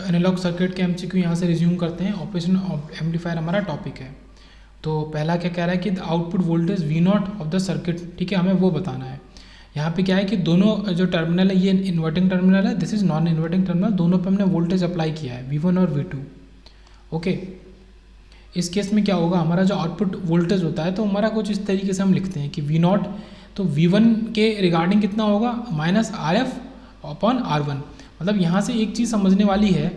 Analogue circuit के MCQ यहाँ से रिज्यूम करते हैं। ऑपरेशन एम्पलीफायर हमारा टॉपिक है। तो पहला क्या कह रहा है कि output voltage V not of the circuit, ठीक है, हमें वो बताना है। यहाँ पे क्या है कि दोनों जो टर्मिनल है, ये इन्वर्टिंग टर्मिनल है, this is non inverting terminal, दोनों पे हमने वोल्टेज अप्लाई किया है V1 और V2। ओके, इस केस में क्या होगा, हमारा जो आउटपुट वोल्टेज होता है तो हमारा कुछ इस तरीके से हम लिखते हैं कि V0, तो V1 के रिगार्डिंग कितना होगा -RF/R1। मतलब यहाँ से एक चीज़ समझने वाली है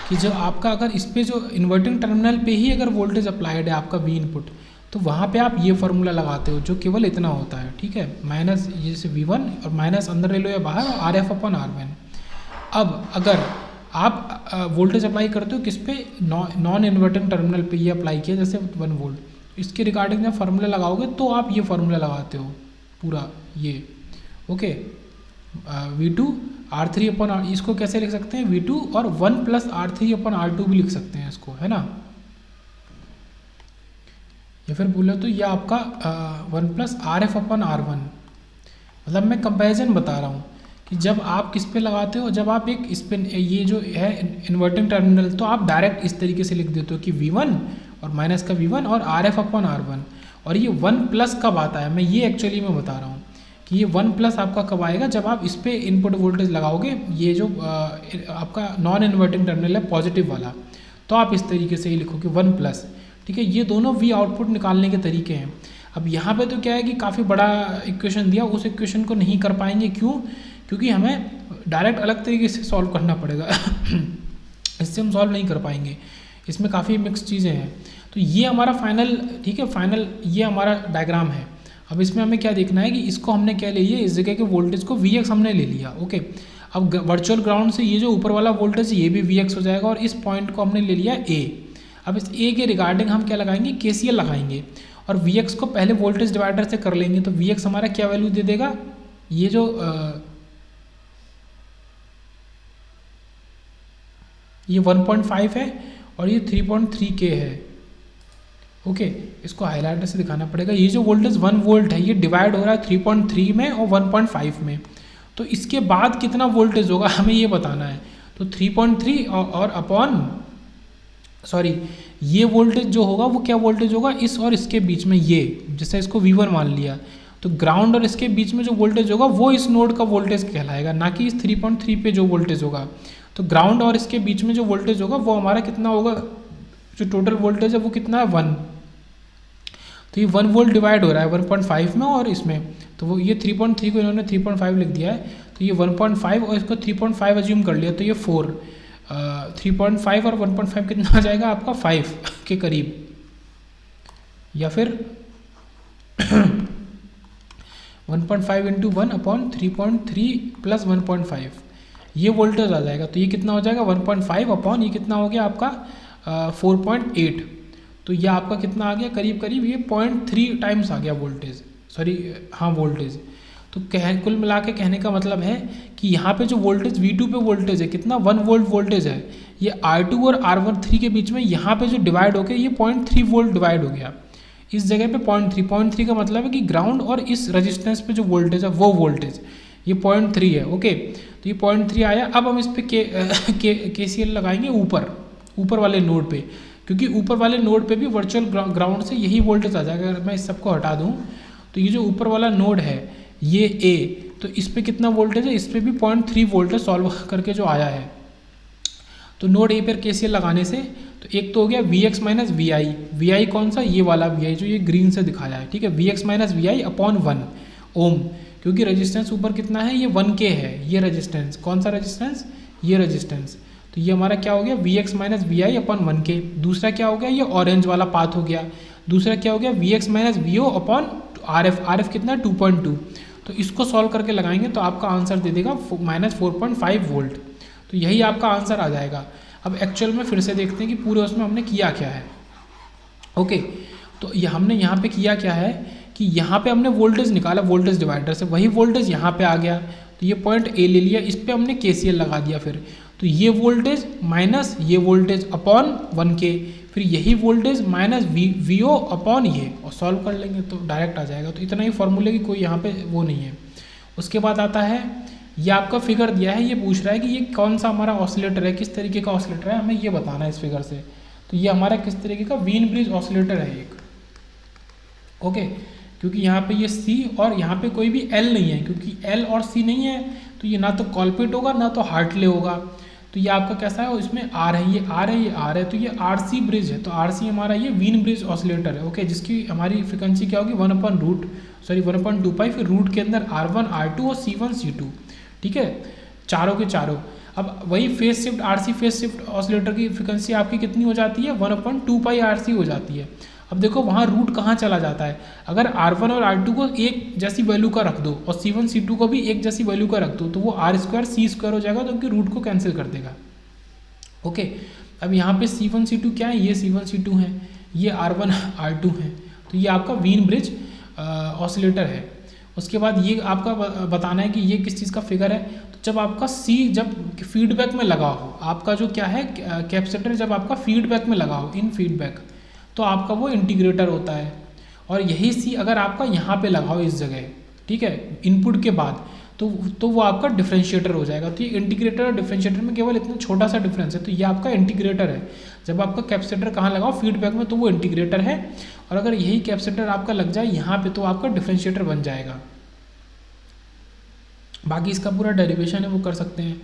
कि जो आपका अगर इस पर जो इन्वर्टिंग टर्मिनल पे ही अगर वोल्टेज अप्लाइड है आपका V इनपुट, तो वहाँ पे आप ये फार्मूला लगाते हो जो केवल इतना होता है, ठीक है, माइनस जैसे V1 और माइनस अंदर ले लो या बाहर RF/R1। अब अगर आप वोल्टेज अप्लाई करते हो किस पे, नॉन इन्वर्टिंग टर्मिनल पे ये अप्लाई किया जैसे 1 वोल्ट, इसके रिगार्डिंग जब फार्मूला लगाओगे तो आप ये फार्मूला लगाते हो पूरा ये। ओके, V2 R3/R, इसको कैसे लिख सकते हैं, V2 और 1 + R3/R2 भी लिख सकते हैं इसको, है ना। या फिर बोले तो ये आपका 1 + RF/R1। मतलब मैं कंपैरिजन बता रहा हूँ कि जब आप किस पे लगाते हो, जब आप एक इस पे ये जो है इन्वर्टिंग टर्मिनल, तो आप डायरेक्ट इस तरीके से लिख देते हो कि V1 और माइनस का V1 और RF/R1। और ये 1+ कब आता है, मैं ये एक्चुअली मैं बता रहा हूँ कि ये 1+ आपका कब आएगा, जब आप इस पर इनपुट वोल्टेज लगाओगे, ये जो आपका नॉन इन्वर्टिंग टर्मिनल है पॉजिटिव वाला, तो आप इस तरीके से ही लिखोगे 1+, ठीक है। ये दोनों V आउटपुट निकालने के तरीके हैं। अब यहाँ पे तो क्या है कि काफ़ी बड़ा इक्वेशन दिया, उस इक्वेशन को नहीं कर पाएंगे, क्यों, क्योंकि हमें डायरेक्ट अलग तरीके से सॉल्व करना पड़ेगा इससे हम सॉल्व नहीं कर पाएंगे, इसमें काफ़ी मिक्स चीज़ें हैं। तो ये हमारा फाइनल, ठीक है, फाइनल ये हमारा डायग्राम है। अब इसमें हमें क्या देखना है कि इसको हमने क्या ले लिया, इस जगह के वोल्टेज को Vx हमने ले लिया। ओके, अब वर्चुअल ग्राउंड से ये जो ऊपर वाला वोल्टेज ये भी Vx हो जाएगा, और इस पॉइंट को हमने ले लिया A। अब इस A के रिगार्डिंग हम क्या लगाएंगे, KCL लगाएंगे, और Vx को पहले वोल्टेज डिवाइडर से कर लेंगे। तो Vx हमारा क्या वैल्यू दे देगा, ये जो ये 1.5 है और ये 3.3K है। ओके, इसको हाईलाइटर से दिखाना पड़ेगा। ये जो वोल्टेज 1 वोल्ट है ये डिवाइड हो रहा है 3.3 में और 1.5 में, तो इसके बाद कितना वोल्टेज होगा हमें ये बताना है। तो 3.3 और अपॉन सॉरी ये वोल्टेज जो होगा वो क्या वोल्टेज होगा, इस और इसके बीच में, ये जैसे इसको V1 मान लिया, तो ग्राउंड और इसके बीच में जो वोल्टेज होगा वो इस नोड का वोल्टेज कहलाएगा, ना कि इस 3.3 पे जो वोल्टेज होगा। तो ग्राउंड और इसके बीच में जो वोल्टेज होगा वो हमारा कितना होगा, जो टोटल वोल्टेज है वो कितना है 1। तो ये 1 वोल्ट डिवाइड हो रहा है 1.5 में और इसमें, तो वो ये 3.3 को इन्होंने 3.5 लिख दिया है, तो ये 1.5 और इसको 3.5 अज्यूम कर लिया, तो ये 4, 3.5 और 1.5 कितना आ जाएगा आपका 5 के करीब, या फिर 1.5 × 1/3.3 + 1.5 ये वोल्टेज आ जाएगा। तो ये कितना हो जाएगा 1.5 अपॉन ये कितना हो गया आपका 4.8, तो ये आपका कितना आ गया, करीब करीब ये 0.3 टाइम्स आ गया वोल्टेज, सॉरी हाँ वोल्टेज। तो कुल मिला के कहने का मतलब है कि यहाँ पे जो वोल्टेज V2 पे वोल्टेज है कितना 1 वोल्ट वोल्टेज है, ये R2 और R13 के बीच में यहाँ पे जो डिवाइड हो गया ये 0.3 वोल्ट डिवाइड हो गया, इस जगह पे 0.3 का मतलब है कि ग्राउंड और इस रजिस्टेंस पे जो वोल्टेज है वो वोल्टेज ये 0.3 है। ओके, तो ये 0.3 आया। अब हम इस पे KCL लगाएंगे ऊपर वाले नोड पे, क्योंकि ऊपर वाले नोड पे भी वर्चुअल ग्राउंड से यही वोल्टेज आ जाएगा। अगर मैं इस सबको हटा दूँ तो ये जो ऊपर वाला नोड है ये A, तो इस पे कितना वोल्टेज है, इस पे भी 0.3 वोल्ट है सॉल्व करके जो आया है। तो नोड A पर KCL लगाने से तो एक तो हो गया Vx - Vi कौन सा, ये वाला Vi जो ये ग्रीन से दिखाया है, ठीक है, Vx - Vi अपॉन 1 ओम, क्योंकि रेजिस्टेंस ऊपर कितना है ये 1K है, ये रेजिस्टेंस कौन सा रेजिस्टेंस, ये रेजिस्टेंस। तो ये हमारा क्या हो गया Vx - Vi अपॉन 1K। दूसरा क्या हो गया, ये ऑरेंज वाला पाथ हो गया। दूसरा क्या हो गया Vx - Vo अपॉन RF कितना 2.2। तो इसको सॉल्व करके लगाएंगे तो आपका आंसर दे देगा -4.5 वोल्ट। तो यही आपका आंसर आ जाएगा। अब एक्चुअल में फिर से देखते हैं कि पूरे उसमें हमने किया क्या है। ओके, तो ये हमने यहाँ पे किया क्या है कि यहाँ पे हमने वोल्टेज निकाला वोल्टेज डिवाइडर से, वही वोल्टेज यहाँ पे आ गया, तो ये पॉइंट A ले लिया, इस पे हमने KCL लगा दिया। फिर तो ये वोल्टेज माइनस ये वोल्टेज अपॉन 1K, फिर यही वोल्टेज माइनस VO अपॉन ये, और सॉल्व कर लेंगे तो डायरेक्ट आ जाएगा। तो इतना ही फॉर्मूले की कोई यहाँ पे वो नहीं है। उसके बाद आता है ये आपका फिगर दिया है, ये पूछ रहा है कि ये कौन सा हमारा ऑसिलेटर है, किस तरीके का ऑसिलेटर है, हमें ये बताना है इस फिगर से। तो ये हमारा किस तरीके का व्हीन ब्रिज ऑसिलेटर है एक, ओके। क्योंकि यहाँ पे ये C और यहाँ पे कोई भी L नहीं है, क्योंकि L और C नहीं है तो ये ना तो कॉलपिट होगा ना तो हार्टले होगा। तो ये आपका कैसा है, इसमें R है, ये R है, ये R है, तो ये RC ब्रिज है। तो RC हमारा ये व्हीन ब्रिज ऑसिलेटर है, ओके, जिसकी हमारी फ्रिक्वेंसी क्या होगी 1/2 पाई, फिर रूट के अंदर R1 R2 और C1 C2, ठीक है, चारों के चारों। अब वही phase shift RC phase shift oscillator की फ्रिक्वेंसी आपकी कितनी हो जाती है 1/2 पाई RC हो जाती है। अब देखो वहाँ रूट कहाँ चला जाता है, अगर R1 और R2 को एक जैसी वैल्यू का रख दो और C1 C2 को भी एक जैसी वैल्यू का रख दो तो वो R² C² हो जाएगा, तो उनके रूट को कैंसिल कर देगा, ओके। अब यहाँ पे C1 C2 क्या है, ये C1 C2 है, ये R1 R2 है, तो ये आपका व्हीन ब्रिज ऑसिलेटर है। उसके बाद ये आपका बताना है कि ये किस चीज़ का फिगर है। तो जब आपका C जब फीडबैक में लगा हो, आपका जो क्या है कैपेसिटर जब आपका फीडबैक में लगा हो, इन फीडबैक, तो आपका वो इंटीग्रेटर होता है। और यही C अगर आपका यहाँ पे लगा हो इस जगह, ठीक है, इनपुट के बाद, तो वो आपका डिफरेंशिएटर हो जाएगा। तो ये इंटीग्रेटर और डिफरेंशिएटर में केवल इतना छोटा सा डिफरेंस है, तो ये आपका इंटीग्रेटर है। जब आपका कैपेसिटर कहाँ लगाओ फीडबैक में तो वो इंटीग्रेटर है, और अगर यही कैपेसिटर आपका लग जाए यहाँ पे तो आपका डिफरेंशिएटर बन जाएगा। बाकी इसका पूरा डेरिवेशन है वो कर सकते हैं।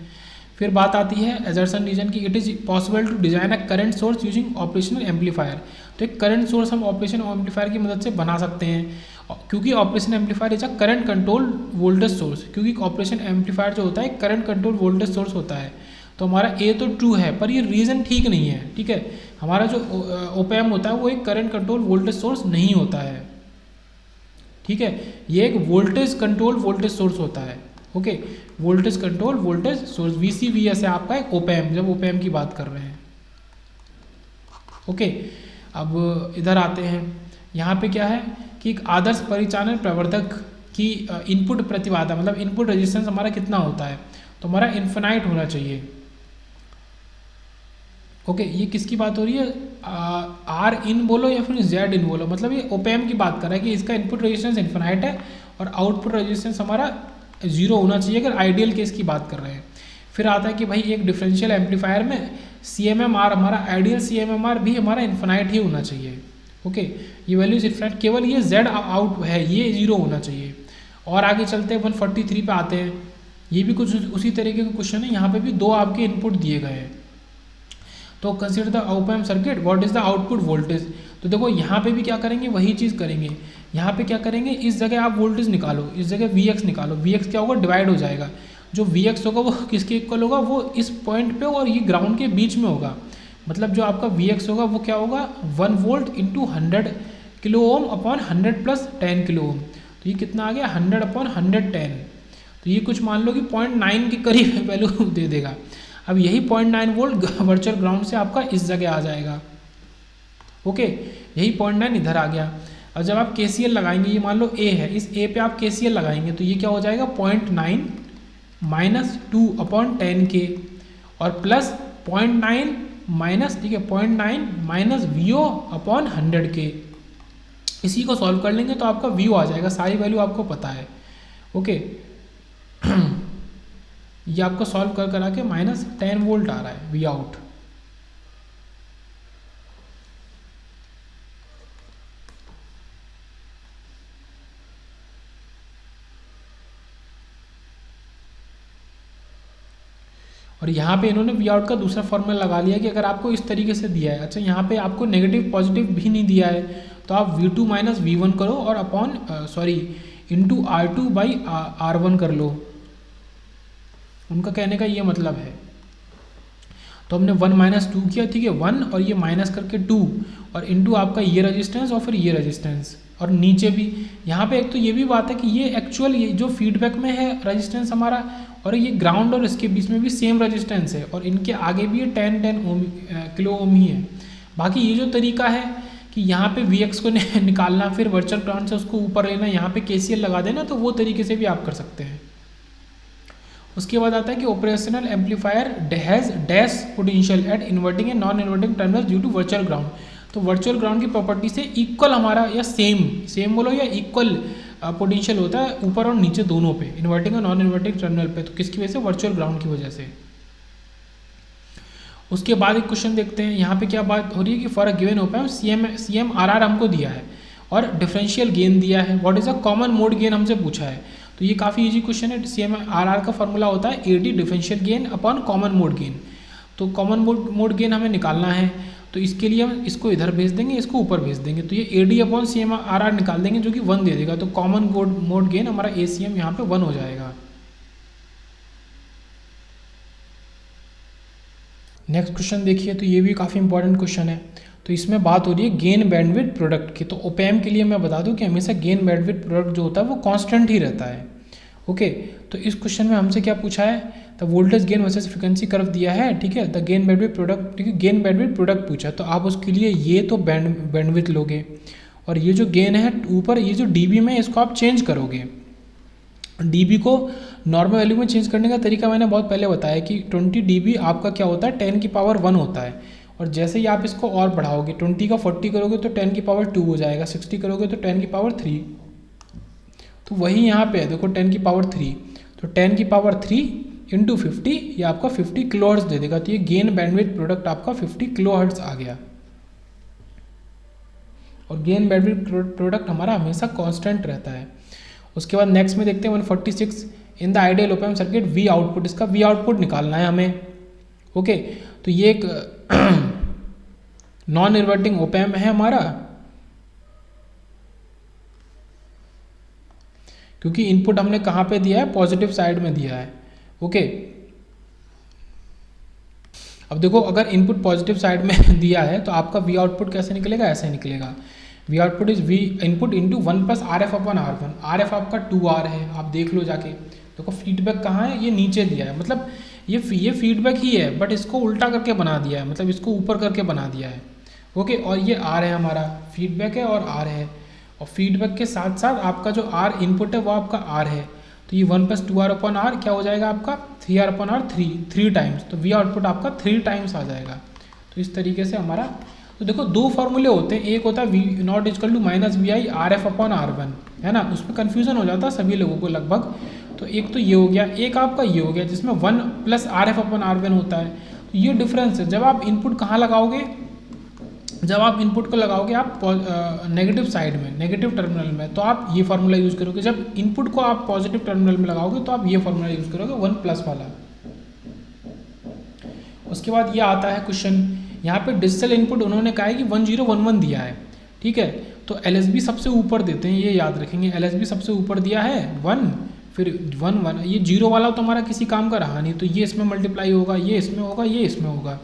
फिर बात आती है एजर्सन रीजन की, it is possible to design a current source using operational amplifier. तो एक करंट सोर्स हम ऑपरेशन एम्पलीफायर की मदद से बना सकते हैं, क्योंकि operation amplifier is a current control voltage source, क्योंकि ऑपरेशन एम्पलीफायर जो होता है करंट कंट्रोल वोल्टेज सोर्स होता है। तो हमारा ए तो ट्रू है, पर ये रीज़न ठीक नहीं है, ठीक है। हमारा जो ओपैम होता है वो एक करंट कंट्रोल वोल्टेज सोर्स नहीं होता है, ठीक है, ये एक वोल्टेज कंट्रोल वोल्टेज सोर्स होता है, okay, voltage control voltage source VCVS है आपका एक ओपैम, जब ओपैम की बात कर रहे हैं, ओके। अब इधर आते हैं, यहाँ पे क्या है कि एक आदर्श परिचालन प्रवर्धक की इनपुट प्रतिबाधा मतलब इनपुट रेजिस्टेंस हमारा कितना होता है, तो हमारा इन्फिनाइट होना चाहिए, ओके। ये किसकी बात हो रही है, R इन बोलो या फिर Z इन बोलो, मतलब ये ओपैम की बात कर रहा है कि इसका इनपुट रेजिस्टेंस इन्फिनाइट है और आउटपुट रेजिस्टेंस हमारा 0 होना चाहिए, अगर आइडियल केस की बात कर रहे हैं। फिर आता है कि भाई एक डिफरेंशियल एम्पलीफायर में CMMR हमारा आइडियल CMMR भी हमारा इन्फिनाइट ही होना चाहिए, ओके। ये वैल्यूज इन्फिनाइट, केवल ये Z आउट है ये 0 होना चाहिए। और आगे चलते हैं 143 पे आते हैं, ये भी कुछ उसी तरीके का क्वेश्चन है, यहाँ पे भी दो आपके इनपुट दिए गए हैं। तो consider the op-amp circuit, what is the output voltage. तो देखो यहाँ पे भी क्या करेंगे, वही चीज़ करेंगे। यहाँ पे क्या करेंगे, इस जगह आप वोल्टेज निकालो, इस जगह Vx निकालो, Vx क्या होगा डिवाइड हो जाएगा, जो Vx होगा वो किसके इक्वल होगा, वो इस पॉइंट पे और ये ग्राउंड के बीच में होगा। मतलब जो आपका Vx होगा वो क्या होगा 1 volt into 100 kilo ohm upon 100 + 10 kilo ohm. तो ये कितना आ गया 100 अपॉन 110। तो ये कुछ मान लो कि 0.9 के करीब वैल्यू दे देगा। अब यही 0.9 वोल्ट वर्चुअल ग्राउंड से आपका इस जगह आ जाएगा, ओके, यही 0.9 इधर आ गया। अब जब आप KCL लगाएंगे, ये मान लो A है, इस A पे आप KCL लगाएंगे तो ये क्या हो जाएगा 0.9 माइनस 2 अपॉन 10K और प्लस 0.9 माइनस, ठीक है, 0.9 माइनस VO अपॉन 100K। इसी को सॉल्व कर लेंगे तो आपका VO आ जाएगा, सारी वैल्यू आपको पता है, ओके। ये आपको सॉल्व कर करा के माइनस 10 वोल्ट आ रहा है V आउट। और यहाँ पे इन्होंने वी आउट का दूसरा फॉर्मूला लगा लिया कि अगर आपको इस तरीके से दिया है, अच्छा यहाँ पे आपको नेगेटिव पॉजिटिव भी नहीं दिया है, तो आप V2 माइनस V1 करो और upon into R2 by R1 कर लो। उनका कहने का ये मतलब है। तो हमने 1 माइनस 2 किया, ठीक है, 1 और ये माइनस करके 2 और इंटू आपका ये रेजिस्टेंस और फिर ये रेजिस्टेंस और नीचे भी। यहाँ पे एक तो ये भी बात है कि ये एक्चुअल ये जो फीडबैक में है रेजिस्टेंस हमारा, और ये ग्राउंड और इसके बीच में भी सेम रेजिस्टेंस है और इनके आगे भी ये 10 ओम किलो ओम ही है। बाकी ये जो तरीका है कि यहाँ पे Vx को निकालना फिर वर्चुअल ग्राउंड से उसको ऊपर लेना, यहाँ पे KCL लगा देना, तो वो तरीके से भी आप कर सकते हैं। उसके बाद आता है कि operational amplifier has dash potential at inverting and non inverting terminal due to virtual ground. तो वर्चुअल ग्राउंड की प्रॉपर्टी से इक्वल हमारा या सेम बोलो या इक्वल पोटेंशियल होता है ऊपर और नीचे दोनों पे, इन्वर्टिंग और नॉन इन्वर्टिंग टर्मिनल पे। तो किसकी वजह से? वर्चुअल ग्राउंड की वजह से। उसके बाद एक क्वेश्चन देखते हैं, यहाँ पे क्या बात हो रही है कि for a given op amp CMRR हमको दिया है और डिफरेंशियल गेन दिया है। What is a common mode gain हमसे पूछा है। तो ये काफ़ी इजी क्वेश्चन है। CMRR का फॉर्मूला होता है AD differential gain upon common mode gain. तो कॉमन मोड गेन हमें निकालना है, तो इसके लिए हम इसको इधर भेज देंगे, इसको ऊपर भेज देंगे। तो ये AD अपॉन CMRR निकाल देंगे जो कि 1 दे देगा। तो कॉमन मोड गेन हमारा ACM यहाँ पे 1 हो जाएगा। नेक्स्ट क्वेश्चन देखिए, तो ये भी काफ़ी इंपॉर्टेंट क्वेश्चन है। तो इसमें बात हो रही है गेन बैंडविड्थ प्रोडक्ट की। तो ओपैम्प के लिए मैं बता दूं कि हमेशा गेन बैंडविड्थ प्रोडक्ट जो होता है वो कांस्टेंट ही रहता है। ओके, तो इस क्वेश्चन में हमसे क्या पूछा है? The voltage gain versus frequency curve दिया है, ठीक है। द गेन बैंडविड्थ प्रोडक्ट, ठीक है, गेन बैंडविड्थ प्रोडक्ट पूछा। तो आप उसके लिए ये तो बैंडविड्थ लोगे और ये जो गेन है ऊपर, ये जो dB में, इसको आप चेंज करोगे। dB को नॉर्मल वैल्यू में चेंज करने का तरीका मैंने बहुत पहले बताया कि 20 dB आपका क्या होता है? 10 की पावर 1 होता है। और जैसे ही आप इसको और बढ़ाओगे, 20 का 40 करोगे तो 10 की पावर 2 हो जाएगा, 60 करोगे तो 10 की पावर 3। तो वही यहाँ पे है, देखो 10 की पावर 3, तो 10 की पावर 3 इंटू 50, ये आपका 50 किलोहर्ट्ज दे देगा। तो ये गेन बैंडविड्थ प्रोडक्ट आपका 50 किलोहर्ट्ज आ गया। और गेन बैंडविड्थ प्रोडक्ट हमारा हमेशा कांस्टेंट रहता है। उसके बाद नेक्स्ट में देखते हैं 146, in the ideal op amp circuit we output, इसका वी आउटपुट निकालना है हमें। ओके, तो ये एक नॉन इन्वर्टिंग ओप एम्प है हमारा, क्योंकि इनपुट हमने कहाँ पे दिया है? पॉजिटिव साइड में दिया है। ओके, अब देखो अगर इनपुट पॉजिटिव साइड में दिया है तो आपका वी आउटपुट कैसे निकलेगा? ऐसे निकलेगा, we output is we input into 1 plus RF upon R1। RF आपका 2R है, आप देख लो जाके। देखो फीडबैक कहाँ है? ये नीचे दिया है, मतलब ये फीडबैक ही है बट इसको उल्टा करके बना दिया है, मतलब इसको ऊपर करके बना दिया है। ओके, और ये R है हमारा, फीडबैक है और R है। और फीडबैक के साथ साथ आपका जो R इनपुट है वो आपका R है। तो ये 1 प्लस 2R अपॉन R क्या हो जाएगा आपका? 3R upon R, 3 times. तो वी आउटपुट आपका 3 टाइम्स आ जाएगा। तो इस तरीके से हमारा, तो देखो दो फॉर्मूले होते हैं, एक होता है V naught equal to minus VI RF upon R1, है ना। उसमें कन्फ्यूजन हो जाता है सभी लोगों को लगभग। तो एक तो ये हो गया, एक आपका ये हो गया जिसमें 1 प्लस RF अपॉन R1 होता है। तो ये डिफरेंस है। जब आप इनपुट कहाँ लगाओगे? जब आप इनपुट को लगाओगे आप नेगेटिव साइड में, नेगेटिव टर्मिनल में, तो आप ये फार्मूला यूज़ करोगे। जब इनपुट को आप पॉजिटिव टर्मिनल में लगाओगे तो आप ये फार्मूला यूज़ करोगे 1 प्लस वाला। उसके बाद ये आता है क्वेश्चन, यहाँ पे डिजिटल इनपुट उन्होंने कहा है कि 1011 दिया है, ठीक है। तो LSB सबसे ऊपर देते हैं, ये याद रखेंगे। LSB सबसे ऊपर दिया है 1, फिर 1 1, ये 0 वाला तो हमारा किसी काम का रहा नहीं, तो ये इसमें मल्टीप्लाई होगा, ये इसमें होगा, ये इसमें होगा।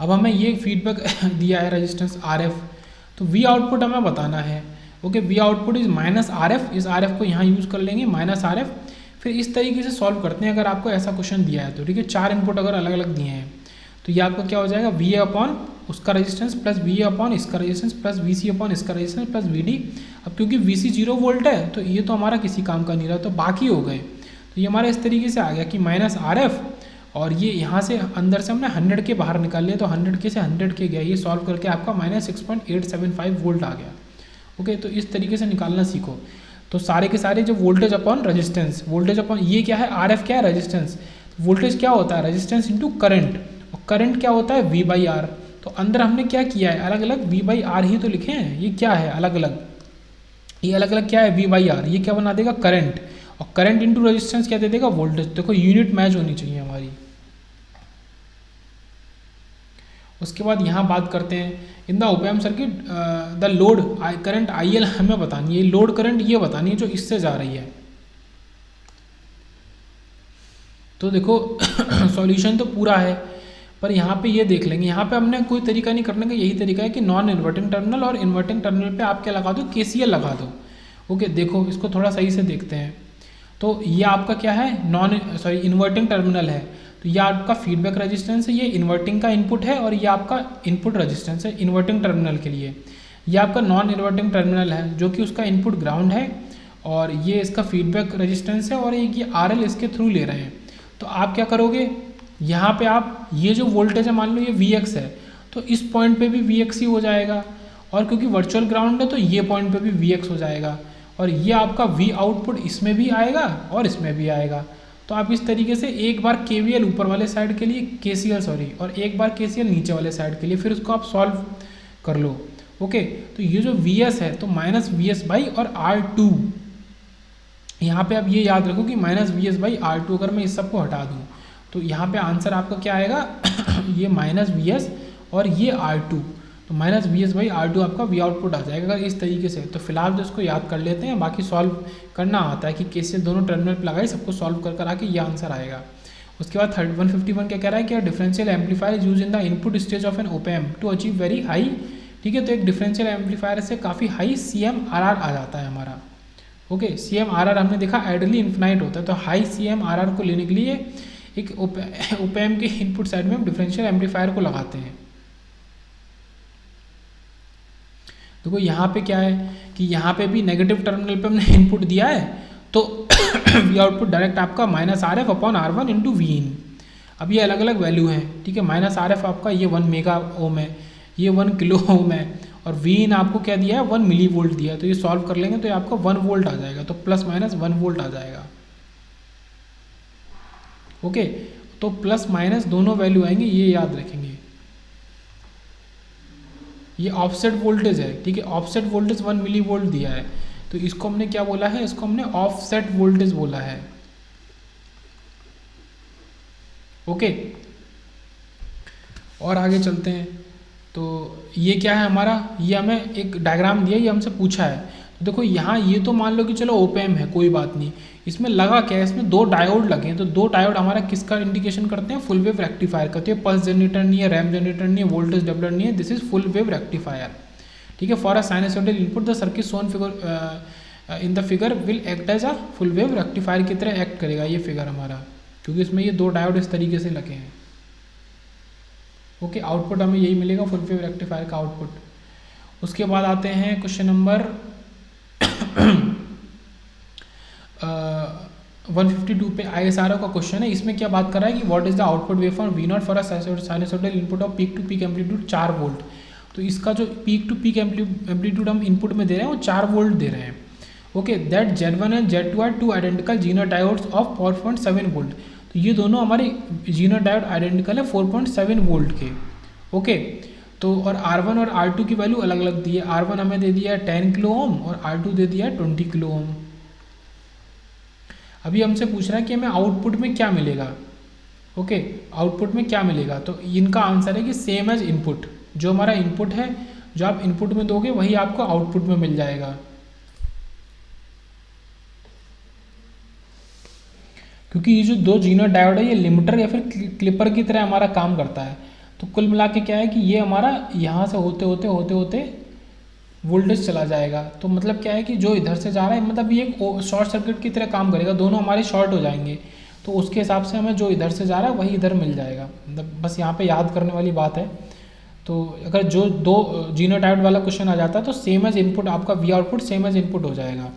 अब हमें ये फीडबैक दिया है रेजिस्टेंस RF, तो वी आउटपुट हमें बताना है। Okay, we output is minus RF, इस RF को यहाँ यूज़ कर लेंगे माइनस RF। फिर इस तरीके से सॉल्व करते हैं अगर आपको ऐसा क्वेश्चन दिया है तो, ठीक है। 4 इनपुट अगर अलग अलग दिए हैं तो ये आपका क्या हो जाएगा? VA अपॉन उसका रेजिस्टेंस प्लस VA अपॉन इसका रेजिस्टेंस प्लस VC अपॉन इसका रेजिस्टेंस प्लस VD। अब क्योंकि VC 0 वोल्ट है तो ये तो हमारा किसी काम का नहीं रहा, तो बाकी हो गए। तो ये हमारा इस तरीके से आ गया कि माइनस RF, और ये यहाँ से अंदर से हमने 100 के बाहर निकाल लिया, तो 100 के से 100 के गया, ये सॉल्व करके आपका माइनस 6.875 वोल्ट आ गया। ओके, तो इस तरीके से निकालना सीखो। तो सारे के सारे जो voltage upon resistance, voltage upon ये क्या है? RF क्या है? रेजिस्टेंस। वोल्टेज क्या होता है? रेजिस्टेंस इंटू करंट, और करंट क्या होता है? V/R। तो अंदर हमने क्या किया है? अलग अलग V/R ही तो लिखे हैं। ये क्या है? अलग अलग, ये अलग अलग क्या है? V/R। ये क्या बना देगा? करंट। और करंट इंटू रेजिस्टेंस क्या दे देगा? वोल्टेज। देखो यूनिट मैच होनी चाहिए हमारी। उसके बाद यहाँ बात करते हैं in the op amp circuit the load current IL हमें बतानी है, लोड करंट ये बतानी है जो इससे जा रही है। तो देखो सॉल्यूशन तो पूरा है, पर यहाँ पे ये देख लेंगे, यहाँ पे हमने कोई तरीका नहीं करने का, यही तरीका है कि नॉन इन्वर्टिंग टर्मिनल और इन्वर्टिंग टर्मिनल पे आप क्या लगा दो? KCL लगा दो। ओके, देखो इसको थोड़ा सही से देखते हैं। तो ये आपका क्या है? इन्वर्टिंग टर्मिनल है, तो ये आपका फीडबैक रेजिस्टेंस है, ये इन्वर्टिंग का इनपुट है, और ये आपका इनपुट रेजिस्टेंस है इन्वर्टिंग टर्मिनल के लिए। ये आपका नॉन इन्वर्टिंग टर्मिनल है जो कि उसका इनपुट ग्राउंड है, और ये इसका फीडबैक रेजिस्टेंस है, और एक ये RL इसके थ्रू ले रहे हैं। तो आप क्या करोगे? यहाँ पे आप ये जो वोल्टेज है मान लो ये Vx है, तो इस पॉइंट पे भी Vx ही हो जाएगा, और क्योंकि वर्चुअल ग्राउंड है तो ये पॉइंट पे भी Vx हो जाएगा। और ये आपका V आउटपुट इसमें भी आएगा और इसमें भी आएगा। तो आप इस तरीके से एक बार KVL ऊपर वाले साइड के लिए, KCL सॉरी, और एक बार KCL नीचे वाले साइड के लिए, फिर उसको आप सॉल्व कर लो। ओके, तो ये जो Vs है तो माइनस VS बाई और R2, यहाँ पे आप ये याद रखो कि माइनस VS बाई R2 अगर मैं इस सबको हटा दूँ तो यहाँ पे आंसर आपका क्या आएगा ये माइनस VS और ये R2, तो माइनस VS बाई R2 आपका V आउटपुट आ जाएगा अगर इस तरीके से। तो फिलहाल तो इसको याद कर लेते हैं, बाकी सॉल्व करना आता है कि कैसे दोनों टर्मिनल पर लगाए, सबको सॉल्व कर आके ये आंसर आएगा। उसके बाद 151 क्या कह रहा है कि differential amplifier is use in the input stage of an OP-Amp to achieve very high. ठीक है, तो एक डिफरेंशियल एम्पलीफायर से काफ़ी हाई CMRR आ जाता है हमारा। ओके, CMRR हमने देखा आइडली इन्फिनाइट होता है, तो हाई CMRR को लेने के लिए एक OP-Amp के इनपुट साइड में हम डिफरेंशियल एम्पलीफायर को लगाते हैं। देखो यहाँ पे क्या है कि यहाँ पे भी नेगेटिव टर्मिनल पे हमने इनपुट दिया है, तो V आउटपुट डायरेक्ट आपका minus RF upon R1 into Vin। अब ये अलग अलग वैल्यू हैं, ठीक है। माइनस RF आपका ये 1 मेगा ओम है, ये 1 किलो ओम है, और Vin आपको क्या दिया है 1 मिली वोल्ट दिया है। तो ये सॉल्व कर लेंगे तो ये आपका 1 वोल्ट आ जाएगा, तो प्लस माइनस 1 वोल्ट आ जाएगा। ओके, तो प्लस माइनस दोनों वैल्यू आएंगे, ये याद रखेंगे। ये ऑफसेट वोल्टेज है, ठीक है, ऑफसेट वोल्टेज 1 मिली वोल्ट दिया है, तो इसको हमने क्या बोला है, इसको हमने ऑफसेट वोल्टेज बोला है। ओके, और आगे चलते हैं। तो ये क्या है हमारा, ये हमें एक डायग्राम दिया, ये हमसे पूछा है। तो देखो यहाँ ये तो मान लो कि चलो OP-Amp है, कोई बात नहीं, इसमें लगा क्या है, इसमें 2 डायोड लगे हैं। तो 2 डायोड हमारा किसका इंडिकेशन करते हैं, फुल वेव रेक्टिफायर करते हैं। पल्स जनरेटर नहीं है, रैम्प जनरेटर नहीं है, वोल्टेज डबलर नहीं है, this is full wave rectifier. ठीक है, for a sinusoidal input the circuit shown figure in the figure will act as a full wave rectifier की तरह एक्ट करेगा ये फिगर हमारा, क्योंकि इसमें ये 2 डायोड इस तरीके से लगे हैं। ओके, आउटपुट हमें यही मिलेगा, फुल वेव रेक्टिफायर का आउटपुट। उसके बाद आते हैं क्वेश्चन नंबर 152 पे ISRO का क्वेश्चन है। इसमें क्या बात कर रहा है कि what is the output waveform V0 for a sinusoidal input of peak to peak amplitude 4 volt. तो इसका जो पीक टू पीक एम्पलीट्यूड हम इनपुट में दे रहे हैं वो 4 वोल्ट दे रहे हैं। Okay, that Z1 and Z2 are 2 identical zener diodes of 4.7 volt. तो ये दोनों हमारे जीनर डायोड आइडेंटिकल है 4.7 वोल्ट के। ओके, तो और R1 और R2 की वैल्यू अलग अलग दी है। R1 हमें दे दिया है 10 किलो ओम और R2 दे दिया है 20 किलो ओम। अभी हमसे पूछ रहा है कि हमें आउटपुट में क्या मिलेगा। ओके, आउटपुट में क्या मिलेगा, तो इनका आंसर है कि सेम एज इनपुट। जो हमारा इनपुट है, जो आप इनपुट में दोगे वही आपको आउटपुट में मिल जाएगा। क्योंकि ये जो 2 जीनर डायोड है ये लिमिटर या फिर क्लिपर की तरह हमारा काम करता है। तो कुल मिला के क्या है कि ये हमारा यहाँ से होते होते वोल्टेज चला जाएगा। तो मतलब क्या है कि जो इधर से जा रहा है, मतलब ये एक शॉर्ट सर्किट की तरह काम करेगा, दोनों हमारे शॉर्ट हो जाएंगे। तो उसके हिसाब से हमें जो इधर से जा रहा है वही इधर मिल जाएगा। मतलब बस यहाँ पे याद करने वाली बात है। तो अगर जो 2 जीनर डायोड वाला क्वेश्चन आ जाता है तो सेम एज इनपुट आपका V output same as input हो जाएगा।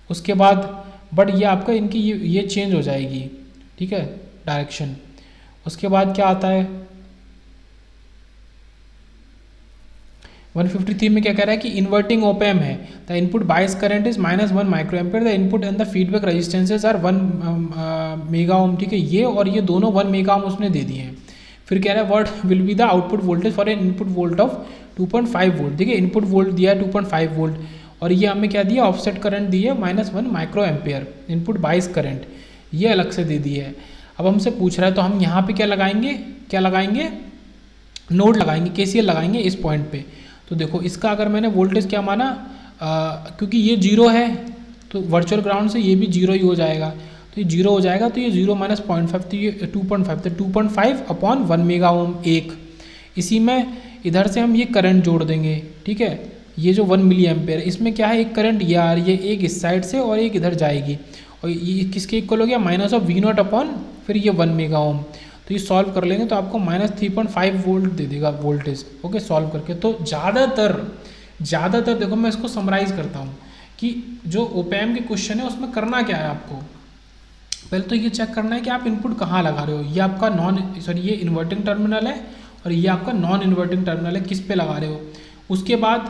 उसके बाद बट ये आपका इनकी ये चेंज हो जाएगी, ठीक है, डायरेक्शन। उसके बाद क्या आता है 153 में क्या कह रहा है कि इन्वर्टिंग OP-Amp है, the input bias current is -1 micro ampere, the input and the feedback resistances are 1 mega ohm. ठीक है, ये और ये दोनों 1 मेगा ओम उसने दे दिए हैं। फिर कह रहा है what will be the output voltage for an input volt of 2.5 volt. देखिए इनपुट वोल्ट दिया है 2.5 वोल्ट, और ये हमें क्या दिया, ऑफसेट करंट दी है -1 micro ampere, input bias current ये अलग से दे दी है। अब हमसे पूछ रहा है तो हम यहाँ पे क्या लगाएंगे, नोड लगाएंगे, KCL लगाएंगे इस पॉइंट पे। तो देखो इसका अगर मैंने वोल्टेज क्या माना, क्योंकि ये 0 है तो वर्चुअल ग्राउंड से ये भी 0 ही हो जाएगा। तो ये 0 हो जाएगा, तो ये 0 माइनस 0.5 तो ये 2.5, तो 2.5 अपॉन 1 मेगा ओम 1। इसी में इधर से हम ये करंट जोड़ देंगे, ठीक है, ये जो 1 मिली एम्पेयर, इसमें क्या है, एक करंट ये आ रही है, एक इस साइड से और एक इधर जाएगी, और ये किसके इक्वल हो गया, माइनस ऑफ V0 अपॉन फिर ये 1 मेगा ओम। तो ये सॉल्व कर लेंगे तो आपको -3.5 वोल्ट दे देगा वोल्टेज। ओके, सॉल्व करके तो ज़्यादातर देखो मैं इसको समराइज करता हूँ कि जो OP-Amp के क्वेश्चन है उसमें करना क्या है आपको। पहले तो ये चेक करना है कि आप इनपुट कहाँ लगा रहे हो। ये आपका ये इन्वर्टिंग टर्मिनल है और ये आपका नॉन इन्वर्टिंग टर्मिनल है, किस पे लगा रहे हो। उसके बाद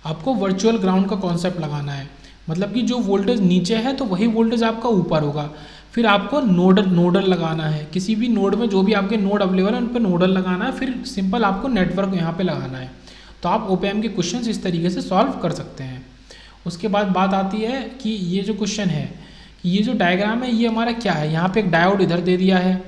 आपको वर्चुअल ग्राउंड का कॉन्सेप्ट लगाना है, मतलब कि जो वोल्टेज नीचे है तो वही वोल्टेज आपका ऊपर होगा। फिर आपको नोडल लगाना है, किसी भी नोड में जो भी आपके नोड अवेलेबल है उन पर नोडल लगाना है, फिर सिंपल आपको नेटवर्क यहाँ पे लगाना है। तो आप ओपैम्प के क्वेश्चंस इस तरीके से सॉल्व कर सकते हैं। उसके बाद बात आती है कि ये जो क्वेश्चन है, ये जो डायग्राम है ये हमारा क्या है, यहाँ पे एक डायोड इधर दे दिया है,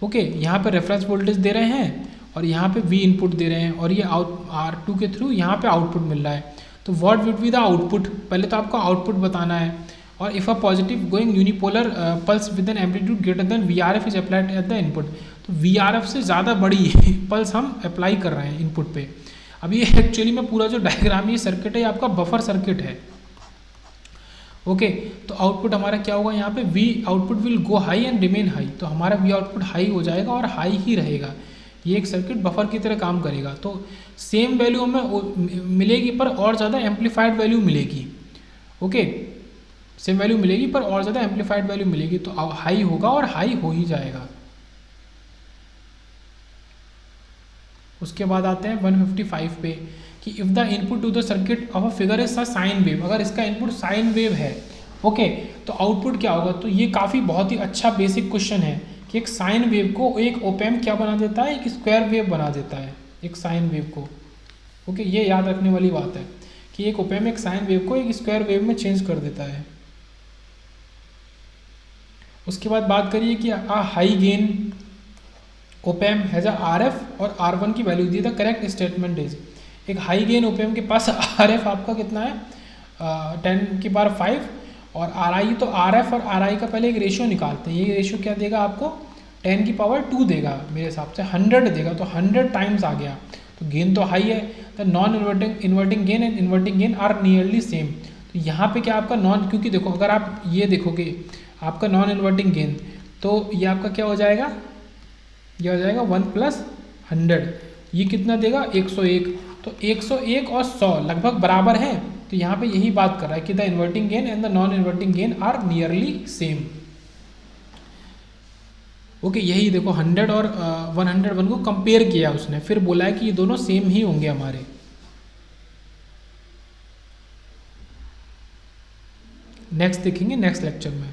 ओके, यहाँ पे रेफरेंस वोल्टेज दे रहे हैं और यहाँ पे V इनपुट दे रहे हैं और ये R2 के थ्रू यहाँ पे आउटपुट मिल रहा है। तो what will be the output, पहले तो आपको आउटपुट बताना है। और if a positive going unipolar pulse with an amplitude greater than VRF is applied at the input, तो VRF से ज़्यादा बड़ी पल्स हम अप्लाई कर रहे हैं इनपुट पे। अब ये एक्चुअली में पूरा जो डायग्राम ये सर्किट है, ये आपका बफर सर्किट है, ओके। तो आउटपुट हमारा क्या होगा, यहाँ पे V output will go high and remain high, तो हमारा V आउटपुट हाई हो जाएगा और हाई ही रहेगा। ये एक सर्किट बफर की तरह काम करेगा। तो सेम वैल्यू हमें मिलेगी पर और ज़्यादा एम्पलीफाइड वैल्यू मिलेगी, ओके, सेम वैल्यू मिलेगी पर और ज़्यादा एम्पलीफाइड वैल्यू मिलेगी, तो हाई होगा और हाई हो ही जाएगा। उसके बाद आते हैं 155 पे कि if the input to the circuit of a figure is a sine wave, अगर इसका इनपुट साइन वेव है, ओके, तो आउटपुट क्या होगा। तो ये काफ़ी बहुत ही अच्छा बेसिक क्वेश्चन है कि एक साइन वेव को एक ओपैम्प क्या बना देता है, एक स्क्वायर वेव बना देता है, एक साइन वेव को, ओके। ये याद रखने वाली बात है कि एक ओपैम्प एक साइन वेव को एक स्क्वायर वेव में चेंज कर देता है। उसके बाद बात करिए कि high gain op-amp has a RF और R1 की value the, the correct statement is, एक हाई गेन ओपैम्प के पास RF आपका कितना है 10⁵ और RI, तो RF और RI का पहले एक रेशियो निकालते हैं। ये रेशियो क्या देगा आपको 10⁻² देगा, मेरे हिसाब से 100 देगा, तो 100 टाइम्स आ गया, तो गेन तो हाई है। The non inverting gain and inverting gain are nearly same, तो यहाँ पे क्या आपका नॉन, क्योंकि देखो अगर आप ये देखोगे आपका नॉन इन्वर्टिंग गेन, तो ये आपका क्या हो जाएगा, ये हो जाएगा 1 + 100, ये कितना देगा 101, तो 101 और 100 लगभग बराबर हैं। तो यहाँ पे यही बात कर रहा है कि the inverting gain and the non inverting gain are nearly same, okay. यही देखो 100 और 101 को कंपेयर किया उसने, फिर बोला है कि ये दोनों सेम ही होंगे हमारे। नेक्स्ट देखेंगे नेक्स्ट लेक्चर में।